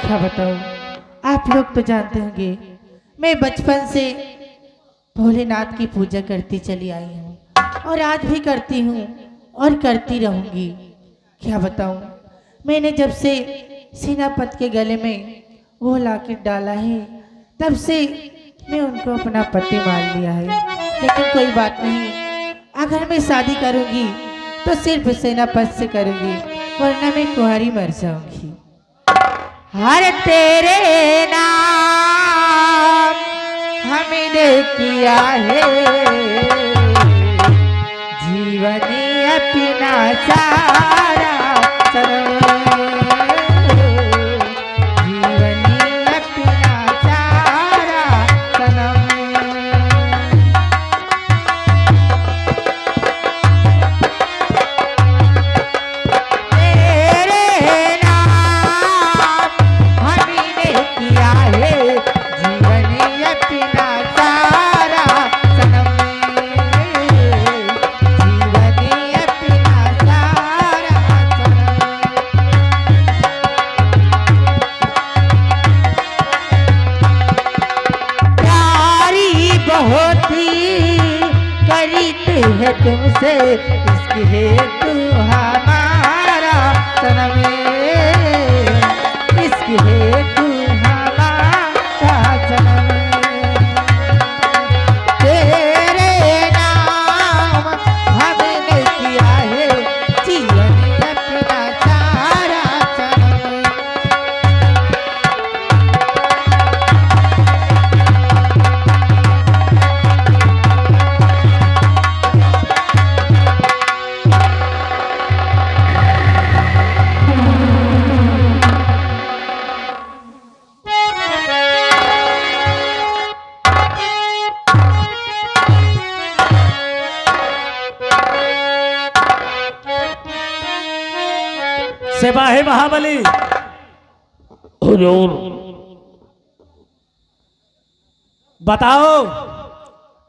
क्या बताऊं, आप लोग तो जानते होंगे मैं बचपन से भोलेनाथ की पूजा करती चली आई हूँ और आज भी करती हूँ और करती रहूंगी। क्या बताऊं, मैंने जब से सेनापत के गले में वो लॉकेट डाला है तब से मैं उनको अपना पति मान लिया है। लेकिन कोई बात नहीं, अगर मैं शादी करूंगी तो सिर्फ सेनापत से करूंगी, वरना मैं कुंवारी मर जाऊंगी। हर तेरे नाम हमने किया है जीवनी अपना सारा जीवनी अपना सारा सनम। तेरे नाम हमने किया है जीवनी अपना सारा सनम, जीवनी अपना सारा सनम। प्यारी बहुत ही करते हैं तुमसे, इसके हेतु हमारा सनम, इसके हेतु हमारा सनम। तेरे नाम हमने किया है जीवन अपना सारा सनम। सिपाही महाबली, हुजूर, बताओ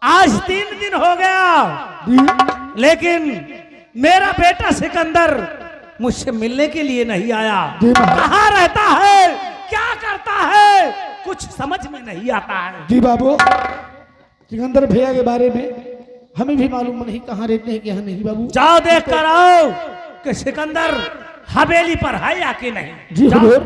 आज 3 दिन हो गया लेकिन मेरा बेटा सिकंदर मुझसे मिलने के लिए नहीं आया। कहाँ रहता है, क्या करता है, कुछ समझ में नहीं आता है। जी बाबू, सिकंदर भैया के बारे में हमें भी मालूम नहीं कहाँ रहते हैं, कहाँ नहीं बाबू। जाओ देख कर आओ कि सिकंदर हवेली पर है या कि नहीं। जी जाओ। हुजूर।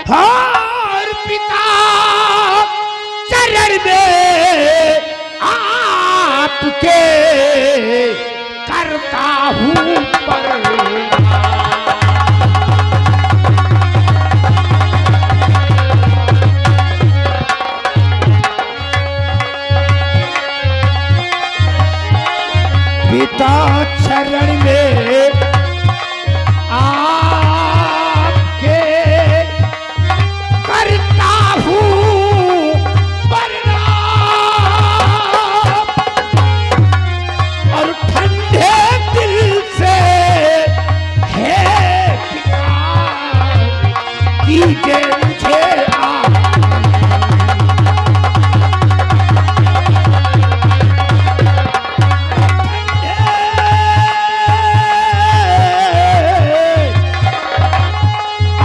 हर पिता चरण में आपके करता हूँ प्रणाम। पिता चरण में आपके करता हूँ प्रणाम, और ठंडे दिल से है पिता कीजिए मुझे आप।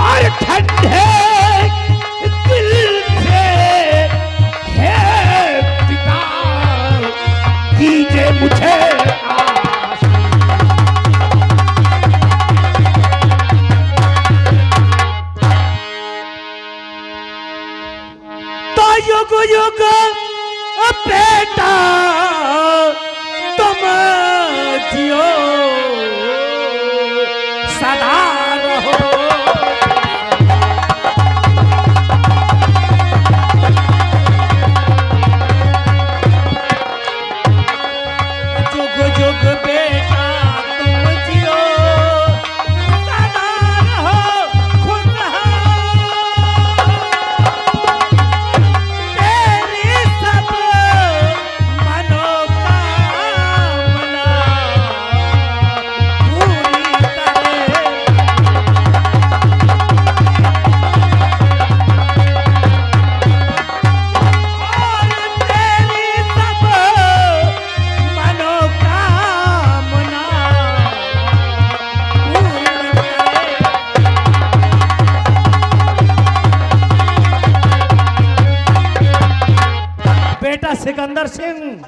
और ठंडे दिल से है पिता कीजिए मुझे आस। तो युग युग बेटा तुम जियो सदा रहो। सिकंदर सिंह,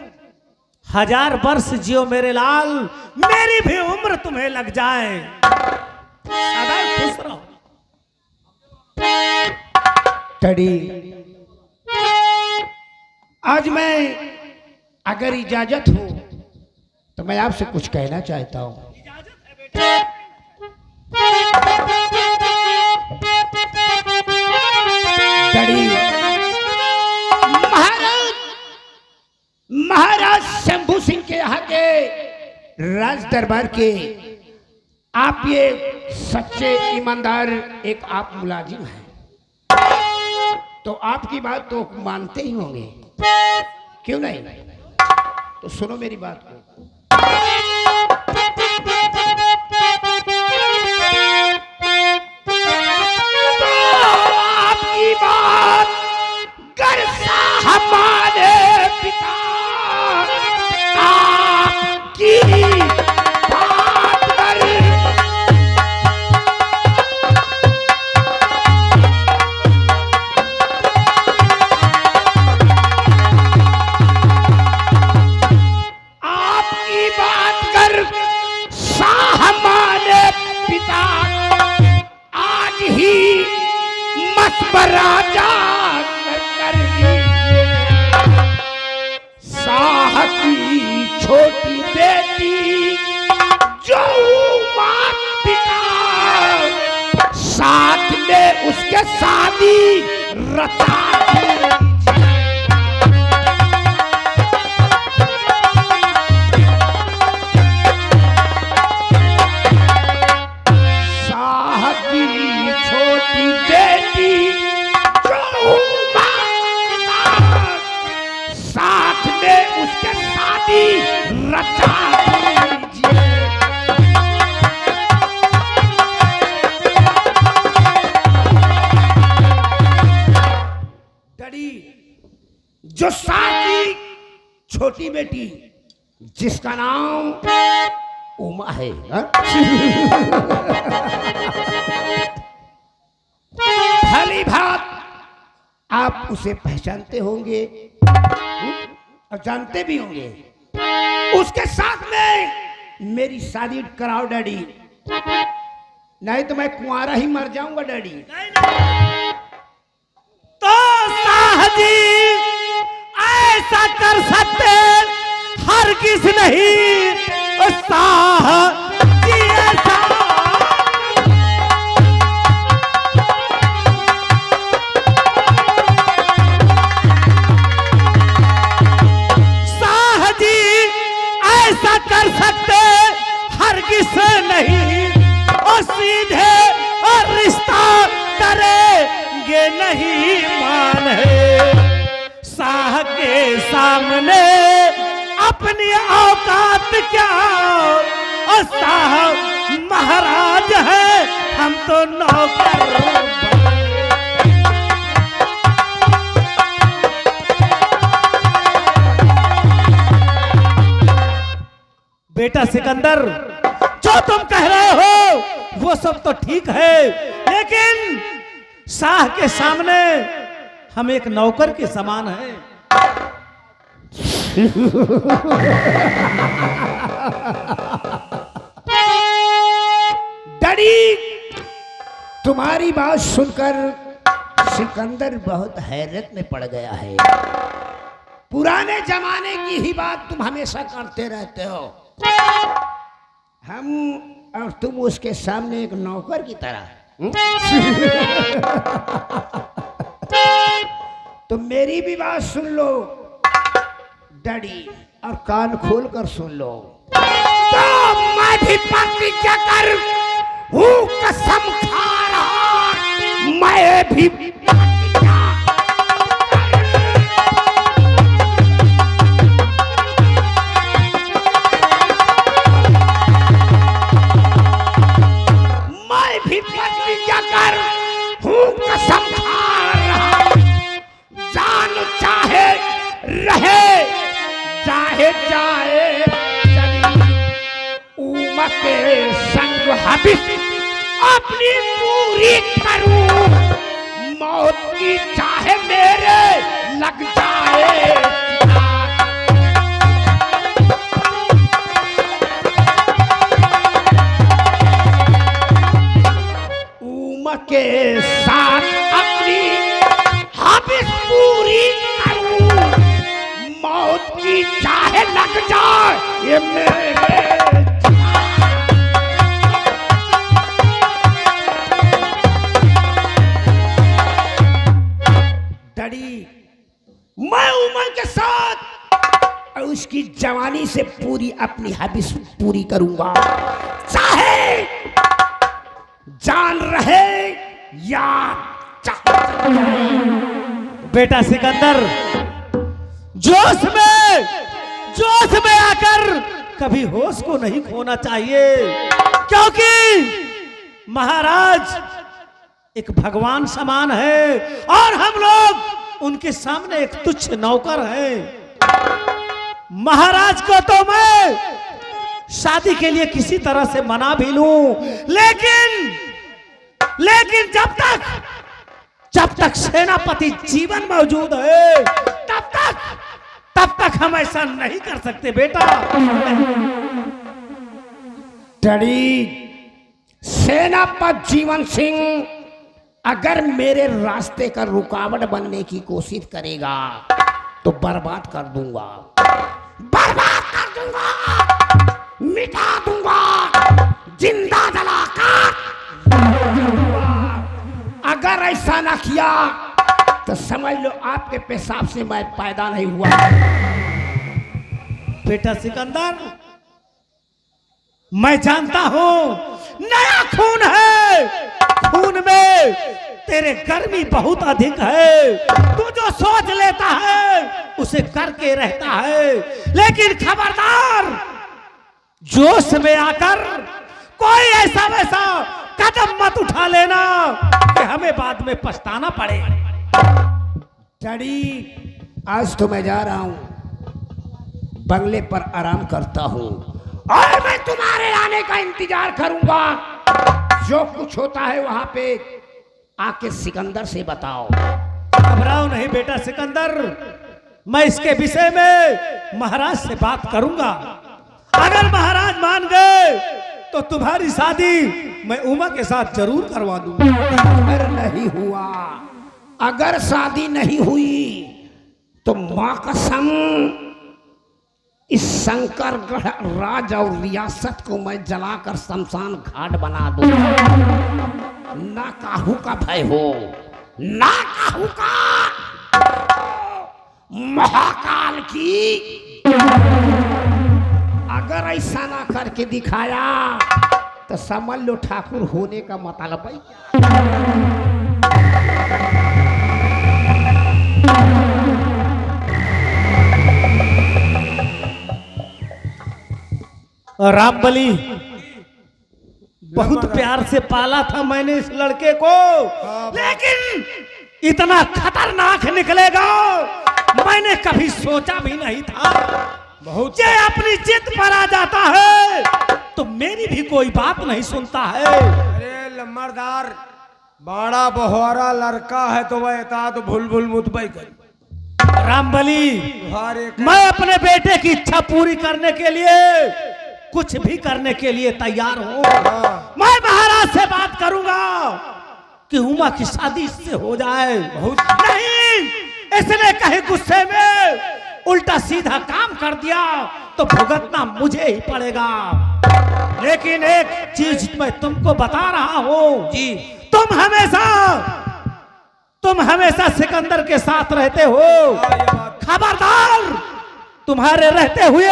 1000 वर्ष जियो मेरे लाल, मेरी भी उम्र तुम्हें लग जाए, सदा खुश रहो। डैडी, आज मैं अगर इजाजत हो तो मैं आपसे कुछ कहना चाहता हूं। डैडी, महाराज शंभू सिंह के यहाँ के राज दरबार के आप ये सच्चे ईमानदार एक आप मुलाजिम हैं, तो आपकी बात तो मानते ही होंगे, क्यों नहीं? तो सुनो मेरी बात को। तो आपकी बात कर हमारे पिता आपकी बात कर हमारे पिता आज ही मशवरा कर दीजिए। शाह की छोटी बेटी जो माँ पिता साथ में उसके शादी रचा जो साकी छोटी बेटी जिसका नाम उमा है, भली भात आप उसे पहचानते होंगे और जानते भी होंगे। उसके साथ में मेरी शादी कराओ डैडी, नहीं तो मैं कुंवारा ही मर जाऊंगा डैडी। तो साहजी ऐसा कर सकते हर किस नहीं, साहजी ऐसा कर सकते हर किस नहीं, और सीधे और रिश्ता करेंगे नहीं मान है। शाह के सामने अपनी औकात क्या, और शाह महाराज है हम तो नौकर। बेटा सिकंदर, जो तुम कह रहे हो वो सब तो ठीक है, लेकिन शाह के सामने हम एक नौकर के समान हैं। डैडी, तुम्हारी बात सुनकर सिकंदर बहुत हैरत में पड़ गया है। पुराने जमाने की ही बात तुम हमेशा करते रहते हो, हम और तुम उसके सामने एक नौकर की तरह। तो मेरी भी बात सुन लो डैडी, और कान खोल कर सुन लो। तो मैं भी प्रतिज्ञा कर हूँ, कसम खा रहा मैं भी प्रतिज्ञा कर हूँ, कसम खा रहा, जान चाहे रहे चाहे जाए चली, उमा के संग हबिस अपनी पूरी करूं, मौत की चाहे मेरे लग जाए। उमा के साथ अपनी हाबिस पूरी करूं, मौत की चाहे लग जाए ये मेरे डैडी। मैं उमा के साथ उसकी जवानी से पूरी अपनी हाबिस पूरी करूंगा, चाहे जान रहे या बेटा सिकंदर, जोश में आकर कभी होश को नहीं खोना चाहिए, क्योंकि महाराज एक भगवान समान है और हम लोग उनके सामने एक तुच्छ नौकर हैं। महाराज को तो मैं शादी के लिए किसी तरह से मना भी लूं, लेकिन जब तक सेनापति जीवन मौजूद है तब तक हम ऐसा नहीं कर सकते बेटा। डैडी, सेनापति जीवन सिंह अगर मेरे रास्ते का रुकावट बनने की कोशिश करेगा तो बर्बाद कर दूंगा, मिटा दूंगा, जिंदा जलाकर। अगर ऐसा ना किया तो समझ लो आपके पेशाब से मैं पैदा नहीं हुआ। बेटा सिकंदर, मैं जानता हूं नया खून है, खून में तेरे गर्मी बहुत अधिक है, तू जो सोच लेता है उसे करके रहता है, लेकिन खबरदार, जोश में आकर कोई ऐसा वैसा कदम मत उठा लेना कि हमें बाद में पछताना पड़े। डैडी, आज तो मैं जा रहा हूं, बंगले पर आराम करता हूं और मैं तुम्हारे आने का इंतजार करूंगा। जो कुछ होता है वहां पे आके सिकंदर से बताओ। घबराओ नहीं बेटा सिकंदर, मैं इसके विषय में महाराज से बात करूंगा। अगर महाराज मान गए तो तुम्हारी शादी मैं उमा के साथ जरूर करवा दूंगा। अगर नहीं हुआ, अगर शादी नहीं हुई तो मां कसम इस शंकरगढ़ राज और रियासत को मैं जलाकर शमशान घाट बना दूंगा। ना काहू का भय हो, ना काहू का, महाकाल की। अगर ऐसा ना करके दिखाया तो समझ लो ठाकुर होने का मतलब है। रामबली, बहुत प्यार से पाला था मैंने इस लड़के को, लेकिन इतना खतरनाक निकलेगा मैंने कभी सोचा भी नहीं था। बहुत ये अपनी जिद पर आ जाता है तो मेरी भी कोई बात नहीं सुनता है। अरे लम्बरदार, बड़ा बहोरा लड़का है तो वह था तो भूल भूल मुतबई कर। रामबली, मैं अपने बेटे की इच्छा पूरी करने के लिए कुछ भी करने के लिए तैयार हूं। मैं महाराज से बात करूंगा कि उमा की शादी इससे हो जाए। नहीं, इसने कहीं गुस्से में उल्टा सीधा काम कर दिया तो भुगतना मुझे ही पड़ेगा। लेकिन एक चीज मैं तुमको बता रहा हूं जी, तुम हमेशा सिकंदर के साथ रहते हो। खबरदार, तुम्हारे रहते हुए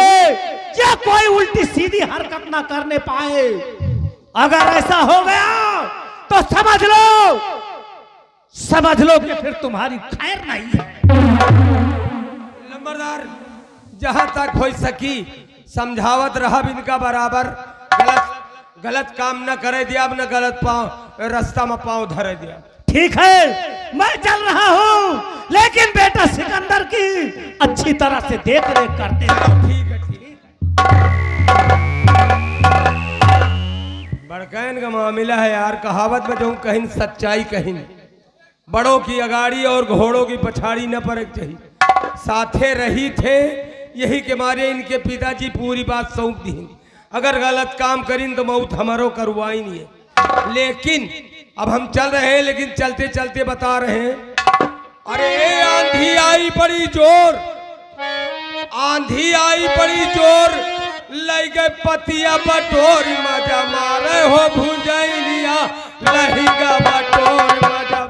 या कोई उल्टी सीधी हरकत ना करने पाए। अगर ऐसा हो गया तो समझ लो कि फिर तुम्हारी खैर नहीं है। नंबरदार, जहां तक हो सकी समझावत रहा इनका बराबर। गलत काम न करे दिया, न गलत पाँव रास्ता में पाँव धरे दिया। ठीक है, मैं चल रहा हूं, लेकिन बेटा सिकंदर की अच्छी तरह से देख रेख करते रहो। ठीक है, ठीक। बड़कैन का मामला है यार, कहावत में जो कहीं सच्चाई कहीं बड़ों की अगाड़ी और घोड़ों की पछाड़ी न पड़े चाहिए। साथे रही थे, यही के मारे इनके पिताजी पूरी बात सौंप दी। अगर गलत काम करीन तो मौत हमारो करवाई नहीं है, लेकिन अब हम चल रहे हैं, लेकिन चलते चलते बता रहे हैं, अरे आंधी आई बड़ी जोर, आंधी आई बड़ी जोर, लग गए पतिया बटोर, मजा मारे हो भुजैलिया, लहिंगा बटोर मजा।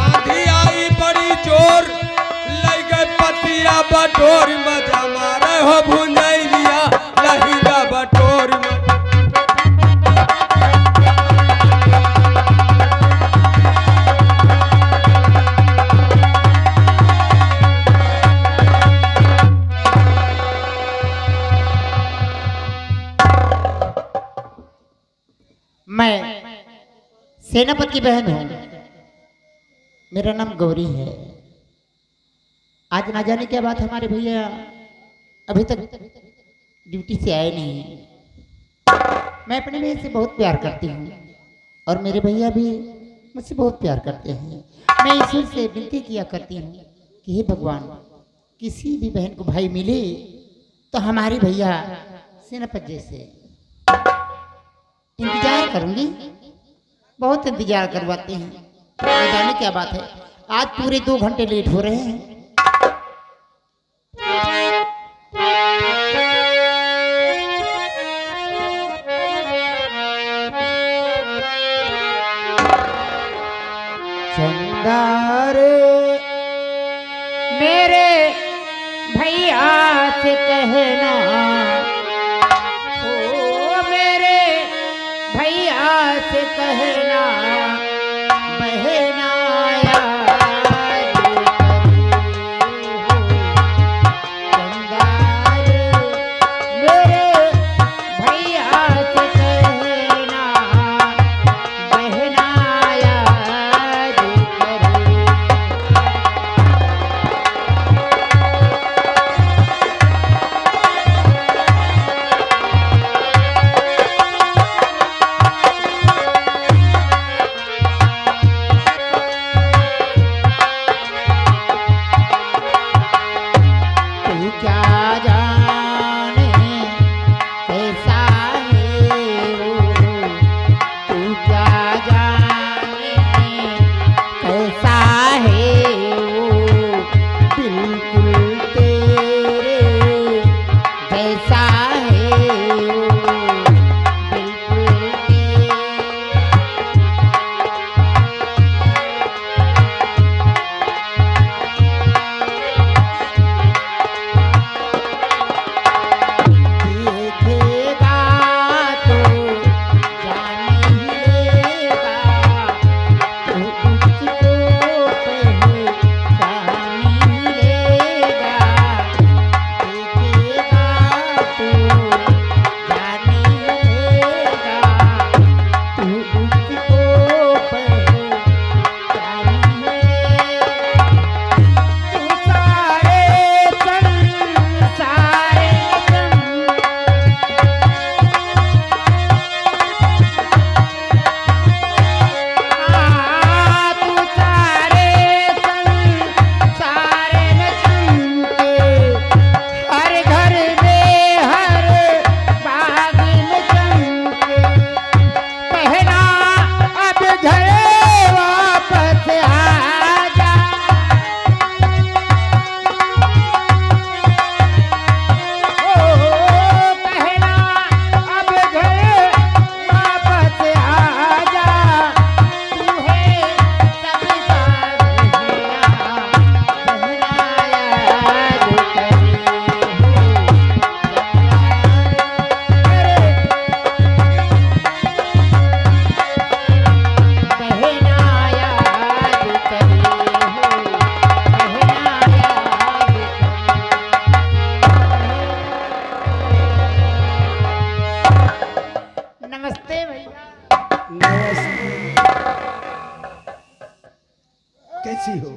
आंधी आई बड़ी जोर, लग गए पतिया बटोर, मजा मारे हो भुजैलिया, लहिंगा बटोर मजा। मैं सेनापति की बहन हूँ, मेरा नाम गौरी है। आज ना जाने क्या बात, हमारे भैया अभी तक ड्यूटी से आए नहीं। मैं अपने भैया से बहुत प्यार करती हूँ और मेरे भैया भी मुझसे बहुत प्यार करते हैं। मैं ईश्वर से विनती किया करती हूँ कि हे भगवान, किसी भी बहन को भाई मिले तो हमारे भैया सेनापति जैसे इंतजार करूंगी, बहुत इंतजार करवाते हैं। न जाने क्या बात है, आज पूरे 2 घंटे लेट हो रहे हैं। चंदार मेरे भैया से कहना, से कहना बहना याद करे हो। चंदार मेरे भैया से कहना बहना याद करे। कैसी हो?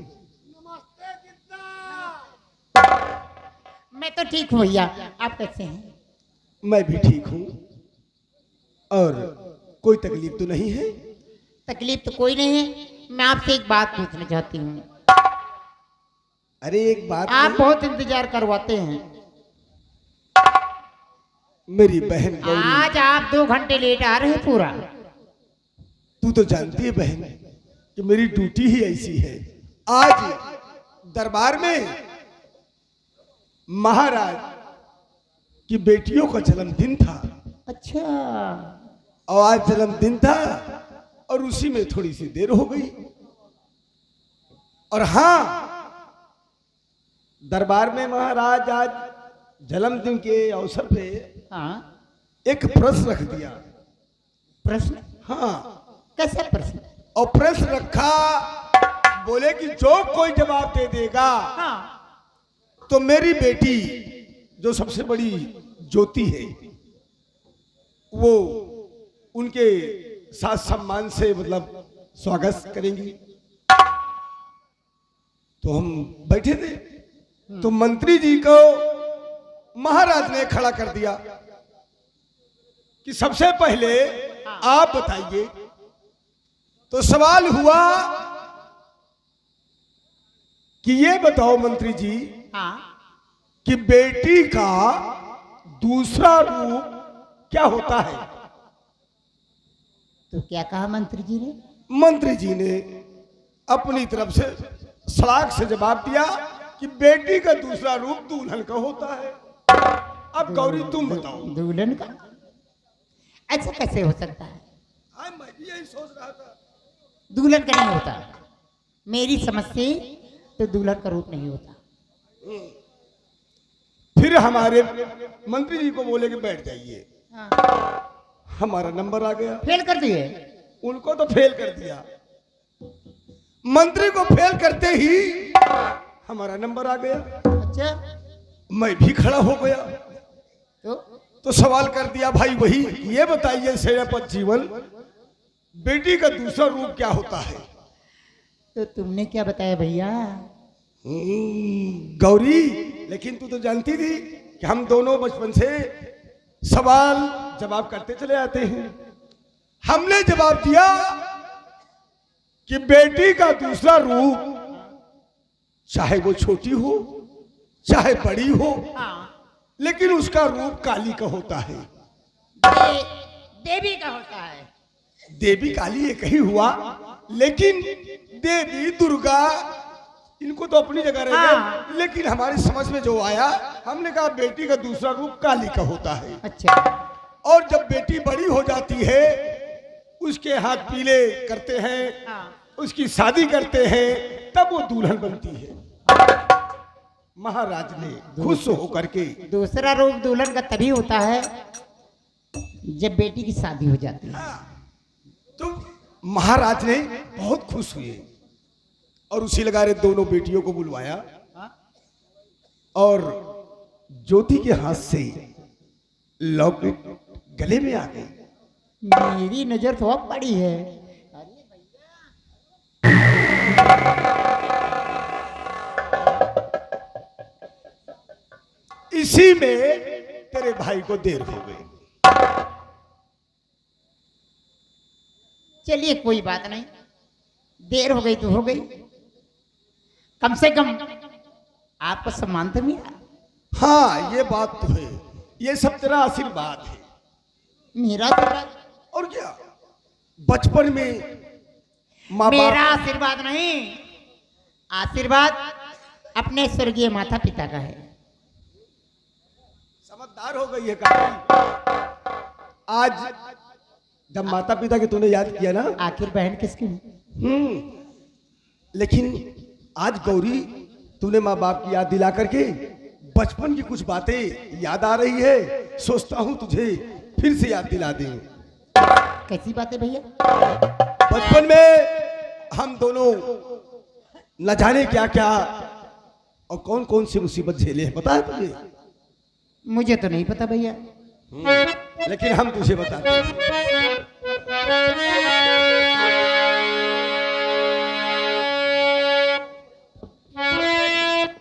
मैं तो ठीक हूँ भैया, आप कैसे हैं? मैं भी ठीक हूँ। और कोई तकलीफ तो नहीं है? तकलीफ तो कोई नहीं है। मैं आपसे एक बात पूछना चाहती हूँ। अरे एक बात आप नहीं, बहुत इंतजार करवाते हैं। मेरी बहन गौरी, आज आप 2 घंटे लेट आ रहे हैं पूरा। तू तो जानती है बहन कि मेरी ड्यूटी ही ऐसी है। आज दरबार में महाराज की बेटियों का जन्मदिन था अच्छा, और आज जन्मदिन था और उसी में थोड़ी सी देर हो गई। और हाँ, दरबार में महाराज आज जन्मदिन के अवसर पे हाँ, एक प्रश्न रख दिया। प्रश्न? हाँ, कैसा प्रश्न? और प्रश्न रखा, बोले कि जो कोई जवाब दे देगा हाँ, तो मेरी बेटी जो सबसे बड़ी ज्योति है वो उनके साथ सम्मान से मतलब स्वागत करेंगी। तो हम बैठे थे, तो मंत्री जी को महाराज ने खड़ा कर दिया कि सबसे पहले आप बताइए। तो सवाल हुआ कि ये बताओ मंत्री जी हाँ, कि बेटी का दूसरा रूप क्या होता है। तो क्या कहा मंत्री जी ने? मंत्री जी ने अपनी तरफ से सलाख से जवाब दिया कि बेटी का दूसरा रूप दुल्हन का होता है। अब गौरी तुम बताओ। दुल्हन का? ऐसा कैसे हो सकता है? मैं भी यही सोच रहा था। दुल्हन का नहीं होता। मेरी समझ से तो दुल्हन का रूप नहीं होता। फिर हमारे मंत्री जी को बोले कि बैठ जाइए। हाँ। हमारा नंबर आ गया। फेल कर दिए? उनको तो फेल कर दिया, मंत्री को फेल करते ही हमारा नंबर आ गया। अच्छा, मैं भी खड़ा हो गया। तो सवाल कर दिया, भाई वही ये बताइए सेनापति जीवन, बेटी का दूसरा रूप क्या होता है। तो तुमने क्या बताया भैया? गौरी, लेकिन तू तो जानती थी कि हम दोनों बचपन से सवाल जवाब करते चले आते हैं। हमने जवाब दिया कि बेटी का दूसरा रूप चाहे वो छोटी हो चाहे बड़ी हो, लेकिन उसका रूप काली का होता है। देवी का होता है। देवी काली एक ही हुआ, लेकिन देवी दुर्गा इनको तो अपनी जगह रह गए, लेकिन हमारी समझ में जो आया हमने कहा बेटी का दूसरा रूप काली का होता है। अच्छा, और जब बेटी बड़ी हो जाती है उसके हाथ पीले करते हैं, उसकी शादी करते हैं, तब वो दुल्हन बनती है। महाराज ने खुश होकर के दूसरा रूप दुल्हन का तभी होता है जब बेटी की शादी हो जाती है। तो महाराज ने बहुत खुश हुए और उसी लगारे दोनों बेटियों को बुलवाया और ज्योति के हाथ से लॉकेट गले में आ गई। मेरी नजर तो अब बड़ी है। इसी में तेरे भाई को देर हो गई। चलिए कोई बात नहीं, देर हो गई तो हो गई, कम से कम आपको सम्मान तो मिला। हाँ, ये बात तो है, ये सब तेरा आशीर्वाद है। मेरा तो और क्या, बचपन में माँ मेरा बाप, आशीर्वाद नहीं, आशीर्वाद अपने स्वर्गीय माता पिता का है। समझदार हो गई है काफी। आज जब माता पिता के तूने याद किया ना, आखिर बहन किसकी? लेकिन आज गौरी तूने माँ बाप की याद दिला करके बचपन की कुछ बातें याद आ रही है। सोचता हूँ तुझे फिर से याद दिला दें। कैसी बात है भैया? बचपन में हम दोनों न जाने क्या क्या और कौन कौन सी मुसीबत झेले हैं, पता है तुझे? मुझे तो नहीं पता भैया। लेकिन हम तुझे बताते हैं।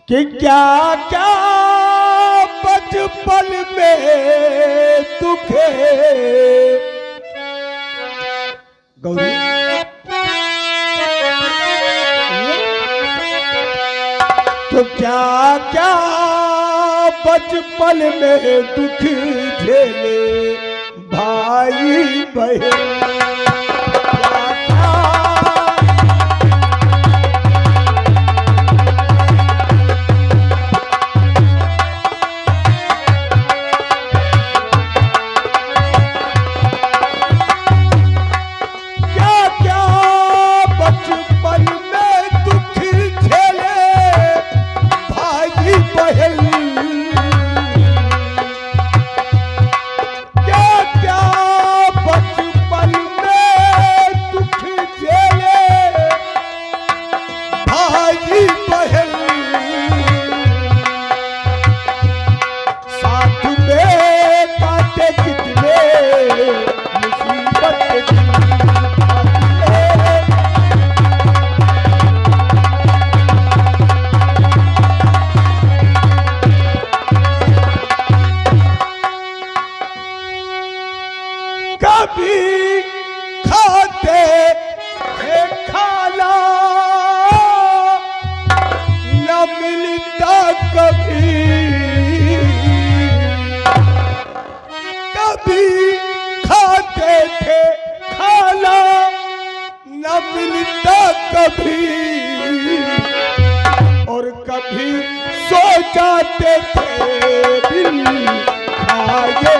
कि क्या क्या बचपन में दुखे गौरी, तो क्या क्या बचपन में दुख झेले भाई बहन। कभी खाते थे खाना न मिलता कभी, कभी खाते थे खाना न मिलता कभी, और कभी सो जाते थे बिन खाए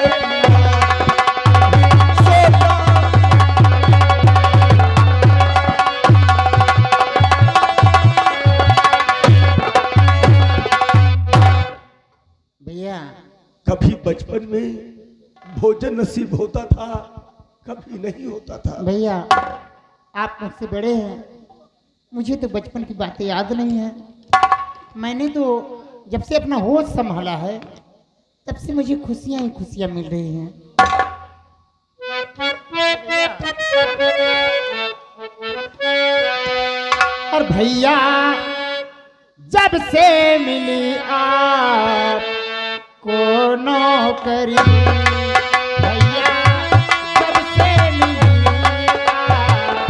कभी बचपन में भोजन नसीब होता था, कभी नहीं होता था। भैया आप मुझसे बड़े हैं, मुझे तो बचपन की बातें याद नहीं है। मैंने तो जब से अपना होश संभाला है तब से मुझे खुशियां ही खुशियां मिल रही हैं। और भैया जब से मिली आप को नौकरी, भैया जब से मिली आप,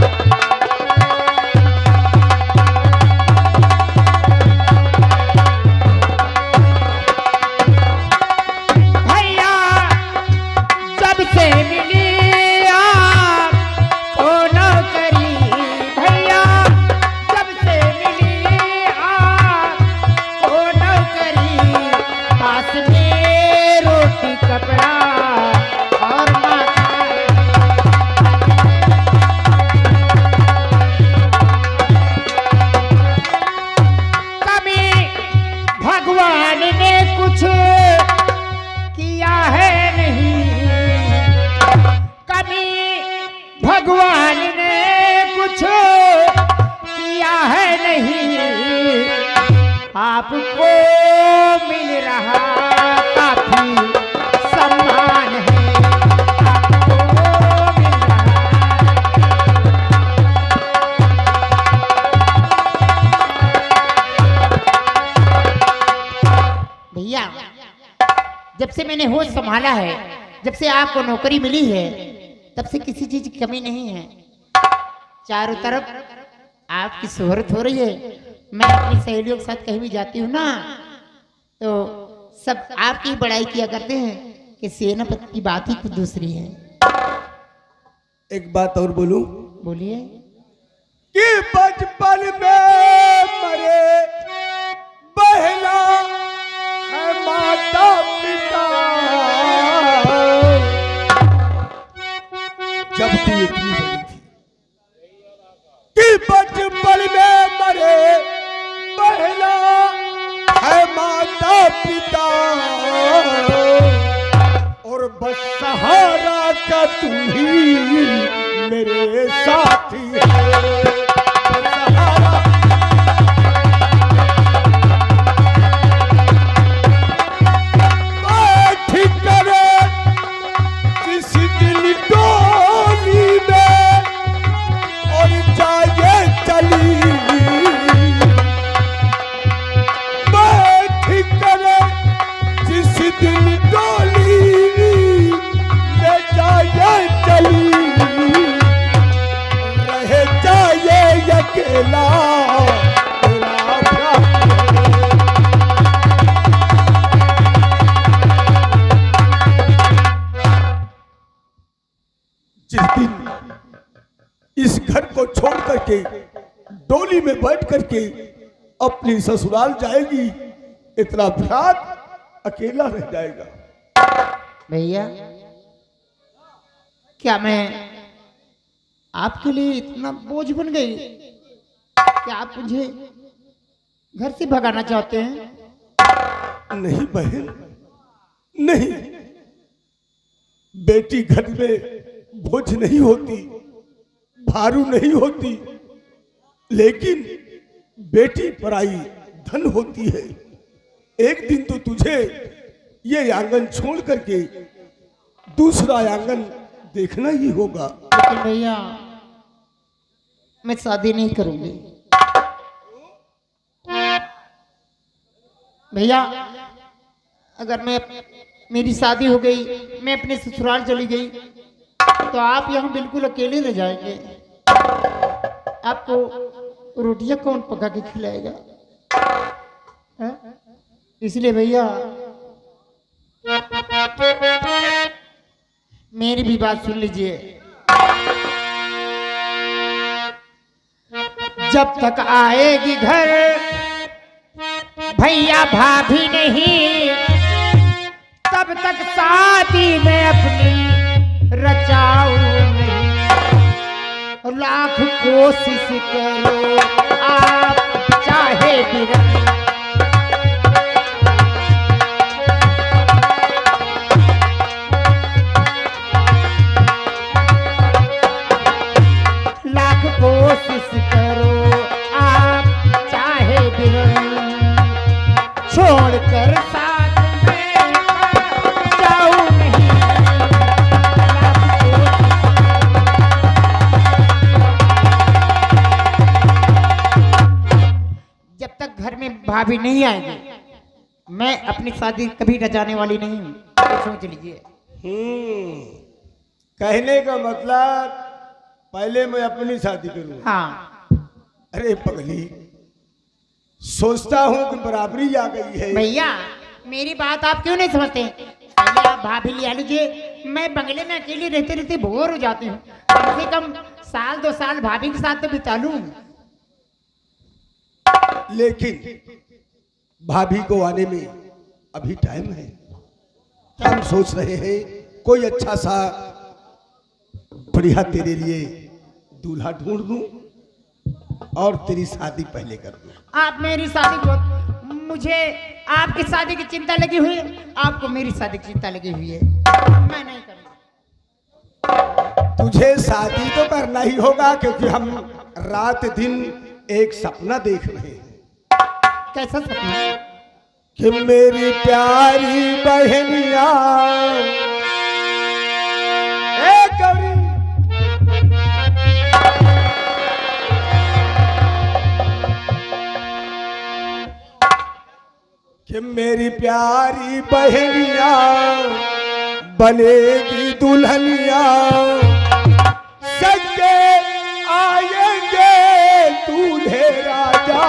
भैया जब से मिली आप को नौकरी, भैया जब से मिली आप को नौकरी, पास में रोटी कपड़ा और कभी भगवान ने कुछ किया है नहीं, कभी भगवान ने कुछ किया है नहीं, आपको मिल रहा काफी सम्मान है, आपको मिल रहा। भैया जब से मैंने होश संभाला है, जब से आपको नौकरी मिली है, तब से किसी चीज की कमी नहीं है। चारों तरफ आपकी शोहरत हो रही है। मैं अपनी सहेलियों के साथ कहीं भी जाती हूँ ना, तो सब आपकी बड़ाई किया करते हैं कि सेनापति की बात ही कुछ दूसरी है। एक बात और बोलूं, बोलिए। कि बचपन में मरे बहना है माता पिता, जब तू इतनी बड़ी थी, कि बचपन में मरे बहना है माता पिता, और बस सहारा का तू ही मेरे साथी है। रहे जाए करके डोली में बैठ करके अपनी ससुराल जाएगी, इतना भ्रात अकेला रह जाएगा। भैया क्या मैं आपके लिए इतना बोझ बन गई कि आप मुझे घर से भगाना चाहते हैं? नहीं बहन, नहीं। बेटी घर में बोझ नहीं होती, भारू नहीं होती, लेकिन बेटी पराई धन होती है। एक दिन तो तुझे ये आंगन छोड़ करके दूसरा आंगन देखना ही होगा। लेकिन भैया मैं शादी नहीं करूंगी। भैया अगर मेरी शादी हो गई, मैं अपने ससुराल चली गई, तो आप यहाँ बिल्कुल अकेले रह जाएंगे। आपको रोटियां कौन पका के खिलाएगा? है? इसलिए भैया मेरी भी बात सुन लीजिए। जब तक आएगी घर भैया भाभी नहीं, तब तक शादी में अपनी रचाऊ नहीं। लाख कोशिश करो आप चाहे भी लाख कोशिश करो आप चाहे भी छोड़कर साथ में जाऊं नहीं। जब तक घर में भाभी नहीं आएगी, मैं अपनी शादी कभी रचाने वाली नहीं हूँ। तो सोच लीजिए। कहने का मतलब पहले मैं अपनी शादी करूं। हाँ अरे पगली, सोचता हूं कि बराबरी आ गई है। भैया मेरी बात आप क्यों नहीं समझते? पहले आप भाभी ले आ लीजिए। मैं बंगले में अकेले रहते रहते बोर हो जाती हूँ। कम से कम साल 2 साल भाभी के साथ तो बिता लूं। लेकिन भाभी को आने में अभी टाइम है। हम सोच रहे हैं कोई अच्छा सा बढ़िया तेरे लिए दूल्हा ढूंढ दूं और तेरी शादी पहले कर दूं। आप मेरी शादी को, मुझे आपकी शादी की चिंता लगी हुई है, आपको मेरी शादी की चिंता लगी हुई है। मैं नहीं करूँगा। तुझे शादी तो करना ही होगा, क्योंकि हम रात दिन एक सपना देख रहे हैं। कैसा सपना? कि मेरी प्यारी बहनिया ए गौरी, कि मेरी प्यारी बहनिया बनेगी दुल्हनिया, सज के आएंगे दूल्हे राजा।